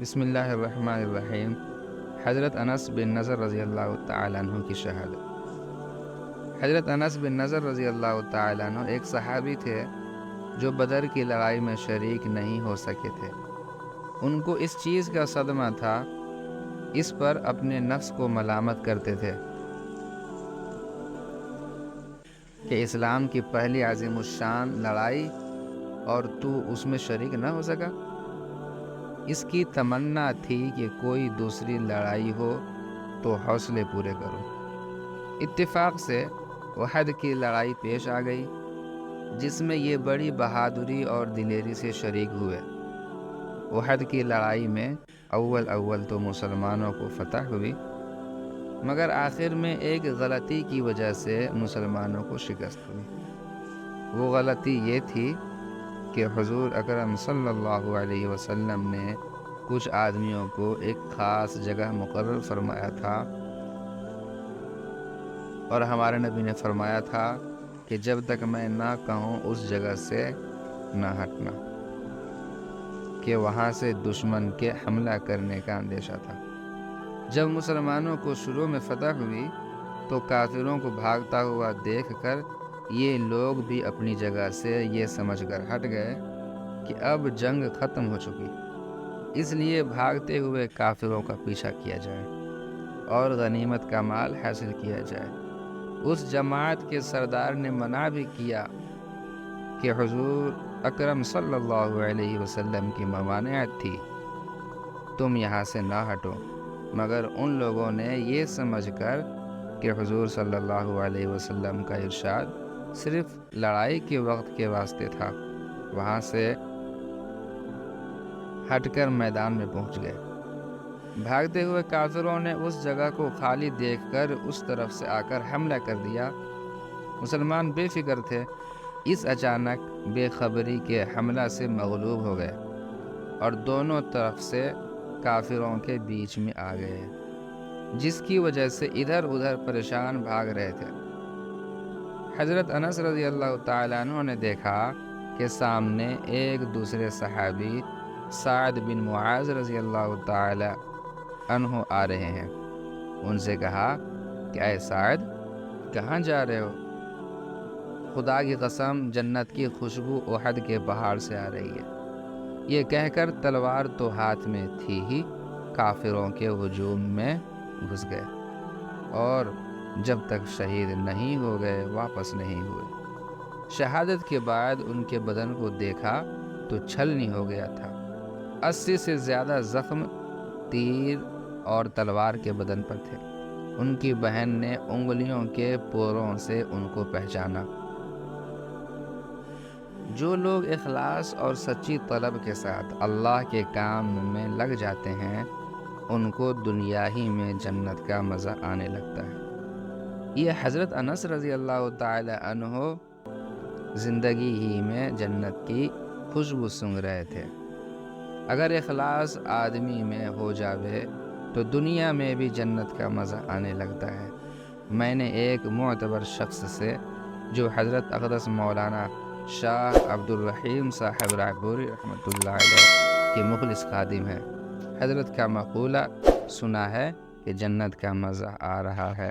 بسم اللہ الرحمن الرحیم۔ حضرت انس بن نضر رضی اللہ تعالیٰ عنہ کی شہادت۔ حضرت انس بن نضر رضی اللہ تعالیٰ عنہ ایک صحابی تھے جو بدر کی لڑائی میں شریک نہیں ہو سکے تھے۔ ان کو اس چیز کا صدمہ تھا، اس پر اپنے نفس کو ملامت کرتے تھے کہ اسلام کی پہلی عظیم الشان لڑائی اور تو اس میں شریک نہ ہو سکا۔ اس کی تمنا تھی کہ کوئی دوسری لڑائی ہو تو حوصلے پورے کرو۔ اتفاق سے احد کی لڑائی پیش آ گئی، جس میں یہ بڑی بہادری اور دلیری سے شریک ہوئے۔ احد کی لڑائی میں اول تو مسلمانوں کو فتح ہوئی، مگر آخر میں ایک غلطی کی وجہ سے مسلمانوں کو شکست ہوئی۔ وہ غلطی یہ تھی کہ حضور اکرم صلی اللہ علیہ وسلم نے کچھ آدمیوں کو ایک خاص جگہ مقرر فرمایا تھا، اور ہمارے نبی نے فرمایا تھا کہ جب تک میں نہ کہوں اس جگہ سے نہ ہٹنا، کہ وہاں سے دشمن کے حملہ کرنے کا اندیشہ تھا۔ جب مسلمانوں کو شروع میں فتح ہوئی تو کافروں کو بھاگتا ہوا دیکھ کر یہ لوگ بھی اپنی جگہ سے یہ سمجھ کر ہٹ گئے کہ اب جنگ ختم ہو چکی، اس لیے بھاگتے ہوئے کافروں کا پیچھا کیا جائے اور غنیمت کا مال حاصل کیا جائے۔ اس جماعت کے سردار نے منع بھی کیا کہ حضور اکرم صلی اللہ علیہ وسلم کی ممانعت تھی، تم یہاں سے نہ ہٹو، مگر ان لوگوں نے یہ سمجھ کر کہ حضور صلی اللہ علیہ وسلم کا ارشاد صرف لڑائی کے وقت کے واسطے تھا، وہاں سے ہٹ کر میدان میں پہنچ گئے۔ بھاگتے ہوئے کافروں نے اس جگہ کو خالی دیکھ کر اس طرف سے آ کر حملہ کر دیا۔ مسلمان بے فکر تھے، اس اچانک بے خبری کے حملہ سے مغلوب ہو گئے اور دونوں طرف سے کافروں کے بیچ میں آ گئے، جس کی وجہ سے ادھر ادھر پریشان بھاگ رہے تھے۔ حضرت انس رضی اللہ تعالیٰ عنہ نے دیکھا کہ سامنے ایک دوسرے صحابی سعد بن معاذ رضی اللہ تعالیٰ عنہ آ رہے ہیں۔ ان سے کہا کہ اے سعد، کہاں جا رہے ہو؟ خدا کی قسم، جنت کی خوشبو احد کے پہاڑ سے آ رہی ہے۔ یہ کہہ کر تلوار تو ہاتھ میں تھی ہی، کافروں کے ہجوم میں گھس گئے اور جب تک شہید نہیں ہو گئے واپس نہیں ہوئے۔ شہادت کے بعد ان کے بدن کو دیکھا تو چھلنی ہو گیا تھا۔ 80 سے زیادہ زخم تیر اور تلوار کے بدن پر تھے۔ ان کی بہن نے انگلیوں کے پوروں سے ان کو پہچانا۔ جو لوگ اخلاص اور سچی طلب کے ساتھ اللہ کے کام میں لگ جاتے ہیں، ان کو دنیا ہی میں جنت کا مزہ آنے لگتا ہے۔ یہ حضرت انس رضی اللہ تعالی عنہ زندگی ہی میں جنت کی خوشبو سونگھ رہے تھے۔ اگر اخلاص آدمی میں ہو جاوے تو دنیا میں بھی جنت کا مزہ آنے لگتا ہے۔ میں نے ایک معتبر شخص سے، جو حضرت اقدس مولانا شاہ عبد الرحیم صاحب رائے رحمۃ اللہ علیہ کے مخلص خادم ہیں، حضرت کا مقولہ سنا ہے کہ جنت کا مزہ آ رہا ہے۔